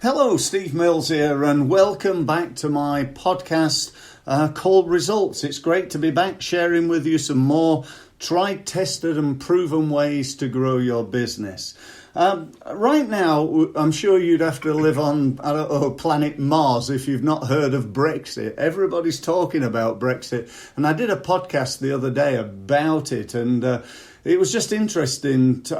Hello, Steve Mills here, and welcome back to my podcast called Results. It's great to be back sharing with you some more tried, tested and proven ways to grow your business. Right now, I'm sure you'd have to live on, planet Mars if you've not heard of Brexit. Everybody's talking about Brexit, and I did a podcast the other day about it, and it was just interesting, to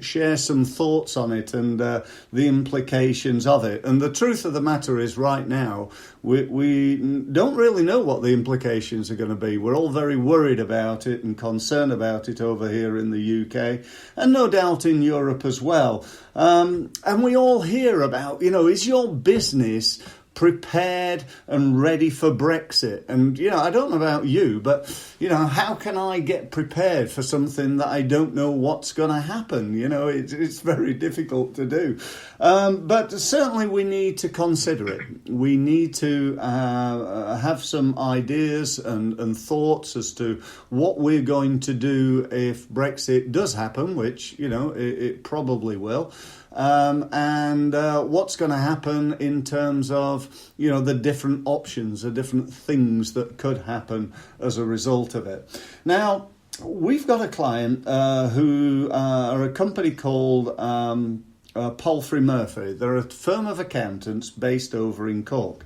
share some thoughts on it and the implications of it. And the truth of the matter is, right now, we don't really know what the implications are going to be. We're all very worried about it and concerned about it over here in the UK, and no doubt in Europe as well. And we all hear about, is your business prepared and ready for Brexit? And, I don't know about you, but, how can I get prepared for something that I don't know what's going to happen? It's very difficult to do. But certainly we need to consider it. We need to have some ideas and thoughts as to what we're going to do if Brexit does happen, which, it probably will. And what's going to happen in terms of, the different options, the different things that could happen as a result of it. Now, we've got a client who are a company called Parfrey Murphy. They're a firm of accountants based over in Cork.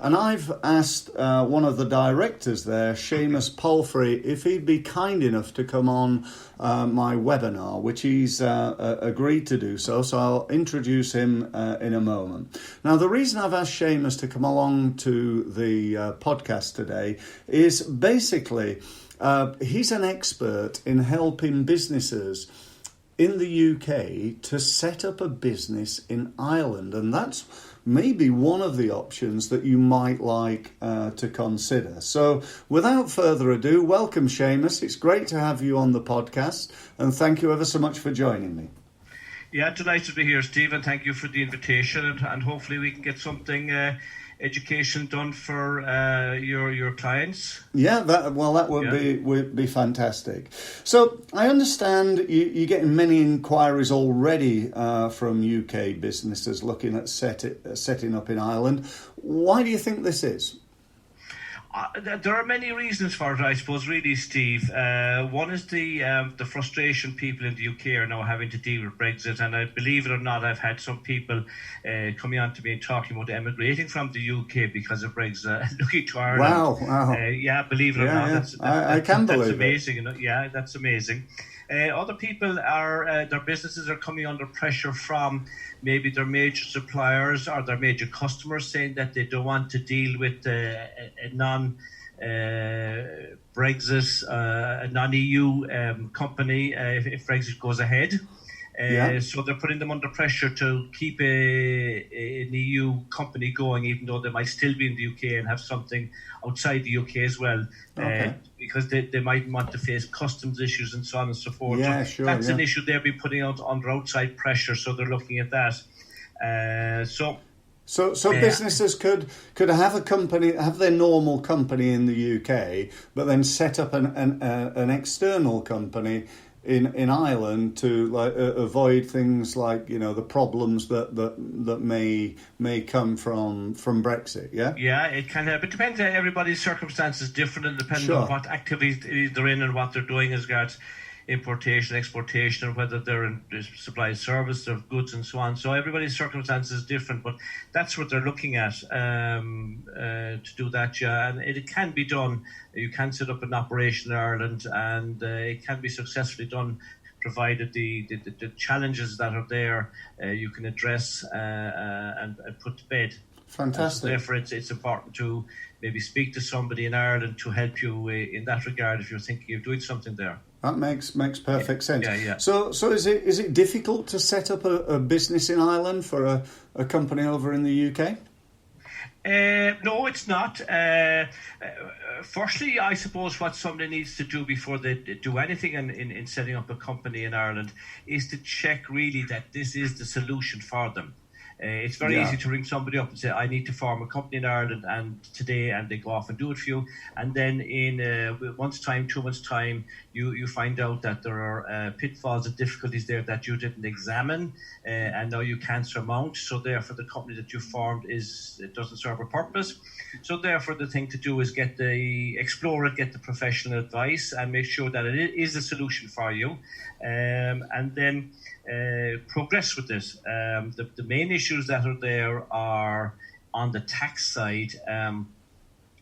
And I've asked one of the directors there, Seamus Parfrey, if he'd be kind enough to come on my webinar, which he's agreed to do so. So I'll introduce him in a moment. Now, the reason I've asked Seamus to come along to the podcast today is basically he's an expert in helping businesses in the UK to set up a business in Ireland. And that's maybe one of the options that you might like to consider. So without further ado, welcome, Seamus. It's great to have you on the podcast, and thank you ever so much for joining me. Yeah, delighted to be here, Stephen. Thank you for the invitation, and hopefully we can get something education done for your clients. Yeah, that would be fantastic. So I understand you're getting many inquiries already from UK businesses looking at setting up in Ireland. Why do you think this is? There are many reasons for it, I suppose, really, Steve. One is the frustration people in the UK are now having to deal with Brexit. And I believe it or not, I've had some people coming on to me and talking about emigrating from the UK because of Brexit, looking to Ireland. Wow. Yeah, believe it or not. I can believe that's amazing. It. Yeah, that's amazing. Other people are their businesses are coming under pressure from maybe their major suppliers or their major customers, saying that they don't want to deal with a non-Brexit, a non-EU company if Brexit goes ahead. So they're putting them under pressure to keep an EU company going, even though they might still be in the UK and have something outside the UK as well, because they might want to face customs issues and so on and so forth. Yeah, so sure. That's an issue they'll be putting out under outside pressure, so they're looking at that. So businesses could have a company, have their normal company in the UK, but then set up an external company in Ireland to avoid things like the problems that may come from Brexit. Yeah, it can have. It depends. Everybody's circumstances is different, and depending on what activities they're in and what they're doing as regards importation, exportation, or whether they're in supply service of goods and so on. So everybody's circumstances is different, but that's what they're looking at to do that. Yeah, and it can be done. You can set up an operation in Ireland, and it can be successfully done, provided the challenges that are there you can address and put to bed. Fantastic. So therefore, it's important to maybe speak to somebody in Ireland to help you in that regard if you're thinking of doing something there. That makes perfect sense. Yeah. So is it difficult to set up a business in Ireland for a company over in the UK? No, it's not. Firstly, I suppose what somebody needs to do before they do anything in setting up a company in Ireland is to check really that this is the solution for them. It's very easy to ring somebody up and say, I need to form a company in Ireland and they go off and do it for you. And then in 1 month's time, 2 months' time, you find out that there are pitfalls and difficulties there that you didn't examine and now you can't surmount. So therefore, the company that you formed it doesn't serve a purpose. So therefore, the thing to do is explore it, get the professional advice and make sure that it is a solution for you. And then progress with this. The main issues that are there are on the tax side.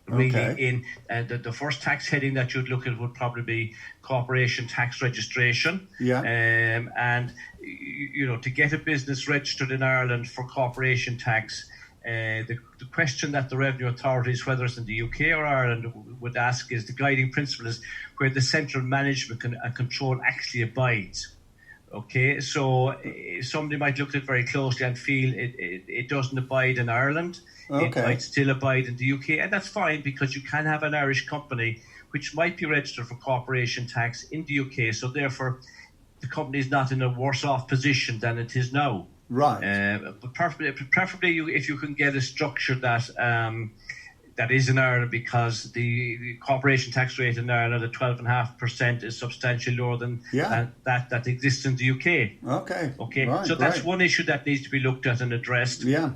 In the first tax heading that you'd look at would probably be corporation tax registration. And to get a business registered in Ireland for corporation tax, the question that the revenue authorities, whether it's in the UK or Ireland, would ask is the guiding principle is where the central management and control actually abides. Okay, so somebody might look at it very closely and feel it doesn't abide in Ireland. It might still abide in the UK, and that's fine because you can have an Irish company which might be registered for corporation tax in the UK. So therefore, the company is not in a worse off position than it is now. Right. But preferably, if you can get a structure that is in Ireland, because the corporation tax rate in Ireland at 12.5% is substantially lower than that exists in the UK. Okay. Right, so that's one issue that needs to be looked at and addressed. Yeah.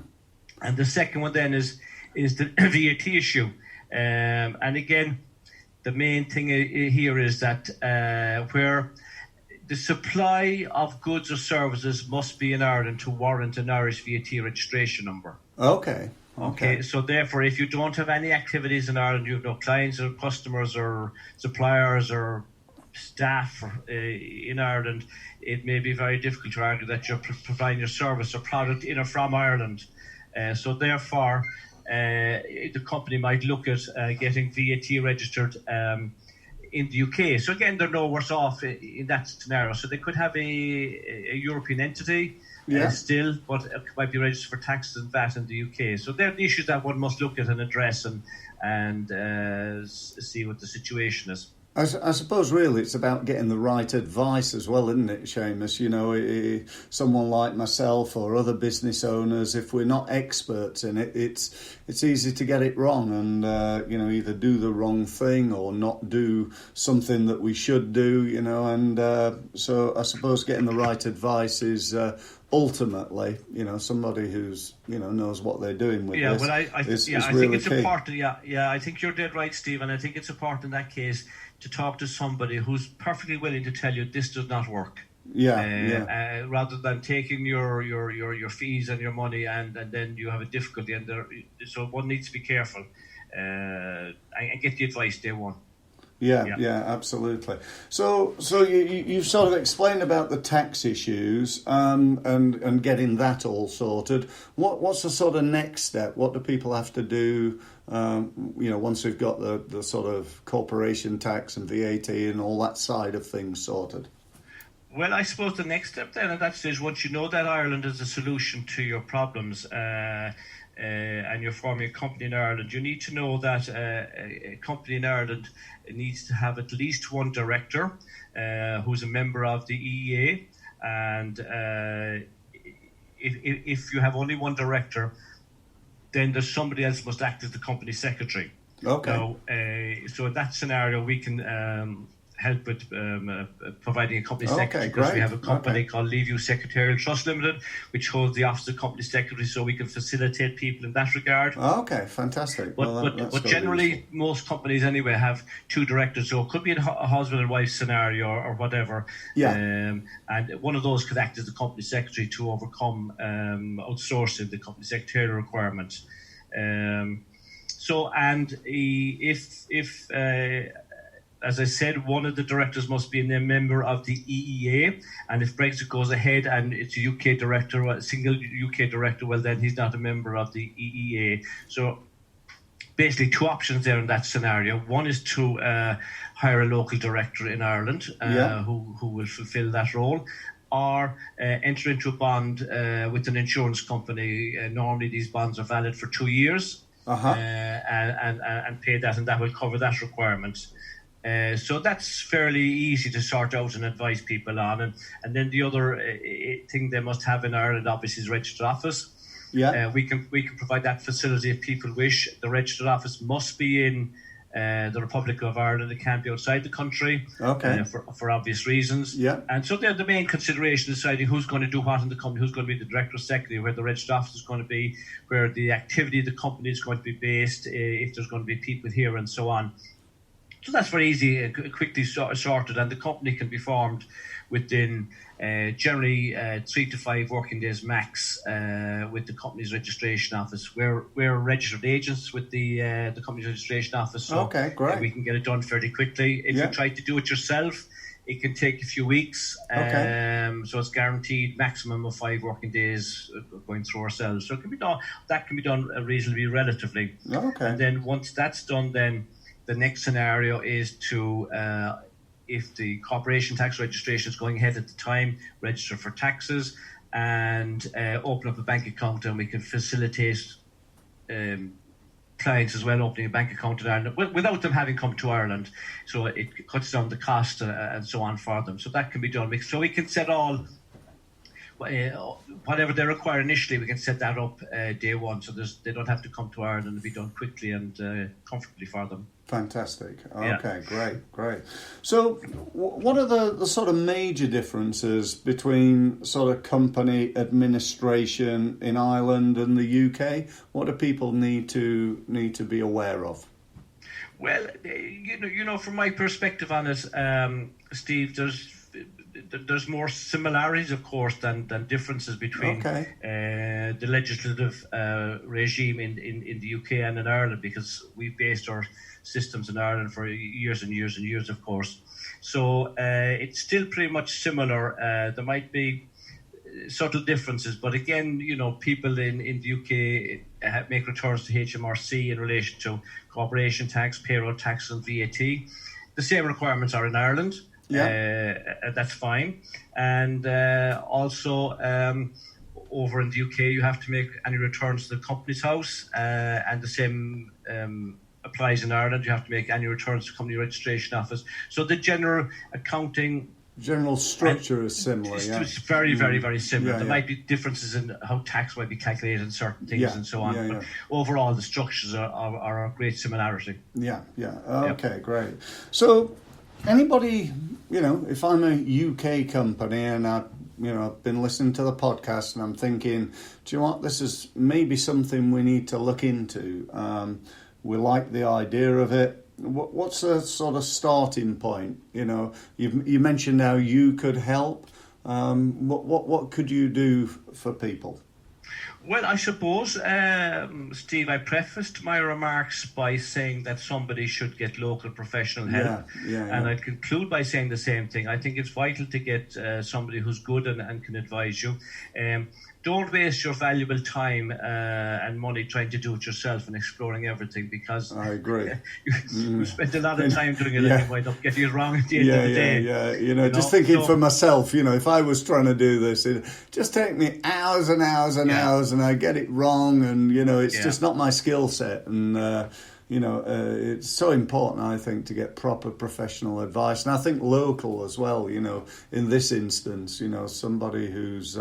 And the second one then is the VAT issue. And again, the main thing here is that where the supply of goods or services must be in Ireland to warrant an Irish VAT registration number. Okay. So therefore, if you don't have any activities in Ireland, you have no clients or customers or suppliers or staff in Ireland, it may be very difficult to argue that you're providing your service or product in or from Ireland. So therefore, the company might look at getting VAT registered in the UK. So again, they're no worse off in that scenario. So they could have a European entity still, but it might be registered for taxes and VAT in the UK. So they're the issues that one must look at and address and see what the situation is. I suppose really it's about getting the right advice as well, isn't it, Seamus? Someone like myself or other business owners, if we're not experts in it, it's easy to get it wrong and, either do the wrong thing or not do something that we should do, and so I suppose getting the right advice is ultimately, somebody who's, knows what they're doing with this. I think it's important. I think you're dead right, Stephen. I think it's important in that case to talk to somebody who's perfectly willing to tell you this does not work. Rather than taking your fees and your money and then you have a difficulty. And so one needs to be careful and get the advice day one. Yeah, absolutely. So you've sort of explained about the tax issues and getting that all sorted. What's the sort of next step? What do people have to do? Once we've got the sort of corporation tax and VAT and all that side of things sorted. Well, I suppose the next step then at that stage, once you know that Ireland is a solution to your problems, and you're forming a company in Ireland, you need to know that a company in Ireland needs to have at least one director who's a member of the EEA, and if you have only one director, then there's somebody else must act as the company secretary. Okay. Now, so in that scenario, we can help with providing a company secretary, because we have a company called Leaveview Secretarial Trust Limited, which holds the office of company secretary, so we can facilitate people in that regard. Okay, fantastic. But generally, most companies anyway have two directors, so it could be a husband and wife scenario or whatever. And one of those could act as the company secretary to overcome outsourcing the company secretarial requirement. If as I said, one of the directors must be a member of the EEA, and if Brexit goes ahead and it's a UK director, a single UK director, well, then he's not a member of the EEA. So basically two options there in that scenario. One is to hire a local director in Ireland who will fulfill that role, or enter into a bond with an insurance company. Normally these bonds are valid for 2 years, and pay that, and that will cover that requirement. So that's fairly easy to sort out and advise people on. And then the other thing they must have in Ireland, obviously, is registered office. Yeah. We can provide that facility if people wish. The registered office must be in the Republic of Ireland. It can't be outside the country, for obvious reasons. Yeah. And so they're the main consideration, deciding who's going to do what in the company, who's going to be the director or secretary, where the registered office is going to be, where the activity of the company is going to be based, if there's going to be people here and so on. So that's very easy, quickly sorted, and the company can be formed within generally 3 to 5 working days max with the company's registration office. We're registered agents with the company's registration office, so great. We can get it done fairly quickly. If you try to do it yourself, it can take a few weeks. So it's guaranteed maximum of 5 working days going through ourselves. So it can be done. That can be done reasonably relatively. And then once that's done, then the next scenario is to, if the corporation tax registration is going ahead at the time, register for taxes and open up a bank account, and we can facilitate clients as well opening a bank account in Ireland without them having come to Ireland. So it cuts down the cost and so on for them. So that can be done. So we can set all, whatever they require initially, we can set that up day one. So they don't have to come to Ireland, and be done quickly and comfortably for them. Fantastic. Okay, great. So what are the sort of major differences between sort of company administration in Ireland and the UK? What do people need to be aware of? Well, from my perspective on it, Steve, there's more similarities, of course, than differences between the legislative regime in the UK and in Ireland, because we've based our systems in Ireland for years and years and years, of course. So it's still pretty much similar. There might be subtle differences, but again, people in the UK make returns to HMRC in relation to corporation tax, payroll tax and VAT. The same requirements are in Ireland. That's fine. And also over in the UK, you have to make any returns to the company's house, and the same applies in Ireland. You have to make annual returns to company registration office. So the general structure is similar. It's very, very, very similar. There might be differences in how tax might be calculated in certain things and so on. But overall, the structures are a great similarity. Okay, great. So anybody, if I'm a UK company and I've been listening to the podcast and I'm thinking, do you know what, this is maybe something we need to look into. We like the idea of it. What's a sort of starting point? You mentioned how you could help. What could you do for people? Well, I suppose, Steve, I prefaced my remarks by saying that somebody should get local professional help. And I'd conclude by saying the same thing. I think it's vital to get somebody who's good and can advise you. Don't waste your valuable time and money trying to do it yourself and exploring everything, because I agree. you spend a lot of time doing it and you wind up getting it wrong at the end of the day. Just thinking for myself, if I was trying to do this, it'd just take me hours and hours and hours, and I get it wrong, and it's just not my skill set. And it's so important, I think, to get proper professional advice, and I think local as well. In this instance, somebody who's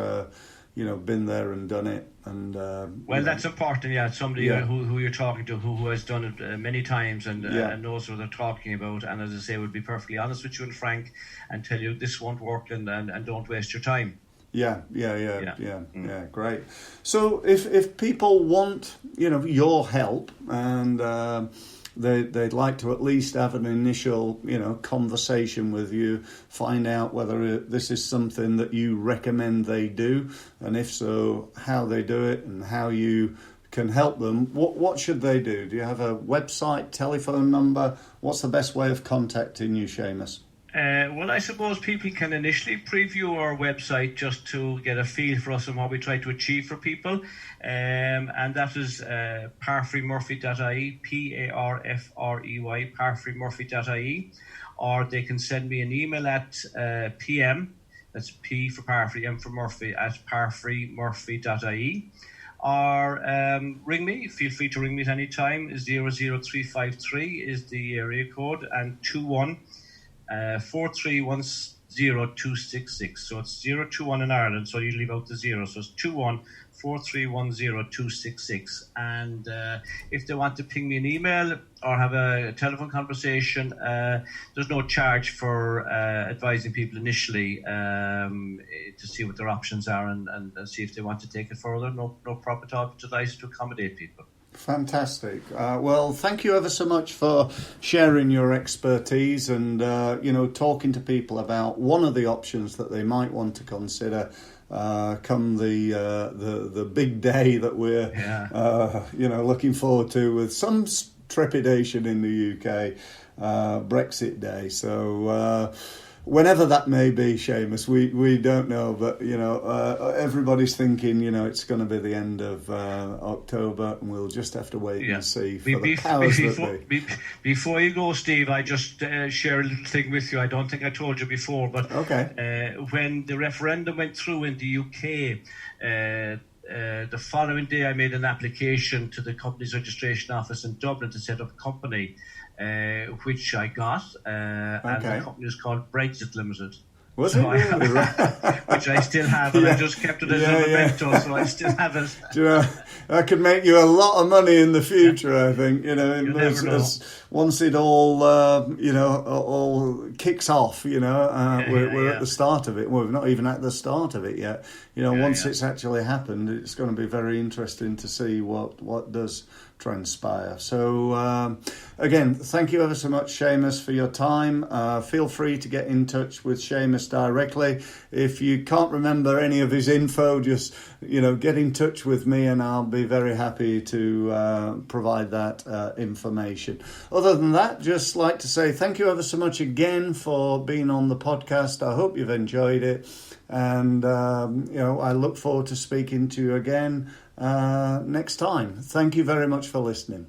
been there and done it. And that's important. Somebody who you're talking to, who has done it many times and knows what they're talking about. And as I say, would be perfectly honest with you and frank, and tell you this won't work, and don't waste your time. Great. So if people want your help, and they'd like to at least have an initial conversation with you, find out whether this is something that you recommend they do, and if so, how they do it and how you can help them, what should they do? Do you have a website, telephone number? What's the best way of contacting you, Seamus? Well, I suppose people can initially preview our website just to get a feel for us and what we try to achieve for people. And that is parfreymurphy.ie, Parfrey, parfreymurphy.ie. Or they can send me an email at PM, that's P for Parfrey, M for Murphy, at parfreymurphy.ie. Or ring me. Feel free to ring me at any time. 00353 is the area code, and 21 431 0266. So it's 021 in Ireland, so you leave out the 0. So it's 21 4310 266. And if they want to ping me an email or have a telephone conversation, there's no charge for advising people initially to see what their options are and see if they want to take it further. No problem at all. Delighted to accommodate people. Fantastic. Well, thank you ever so much for sharing your expertise and, talking to people about one of the options that they might want to consider come the big day that we're, looking forward to with some trepidation in the UK, Brexit Day. So whenever that may be, Seamus, we don't know, but everybody's thinking it's going to be the end of October, and we'll just have to wait and see for the powers that be. Before you go, Steve, I just share a little thing with you. I don't think I told you before, but when the referendum went through in the UK, the following day I made an application to the company's registration office in Dublin to set up a company, which I got, and the company was called Brexit Limited. Was it really? Which I still have, and I just kept it as a memento, so I still have it. That could make you a lot of money in the future, I think. You never know. Once it all kicks off, we're at the start of it. Well, we're not even at the start of it yet. Once it's actually happened, it's going to be very interesting to see what does transpire. So, again, thank you ever so much, Seamus, for your time. Feel free to get in touch with Seamus directly. If you can't remember any of his info, just, get in touch with me and I'll be very happy to provide that information. Other than that, just like to say thank you ever so much again for being on the podcast. I hope you've enjoyed it. And, I look forward to speaking to you again next time. Thank you very much for listening.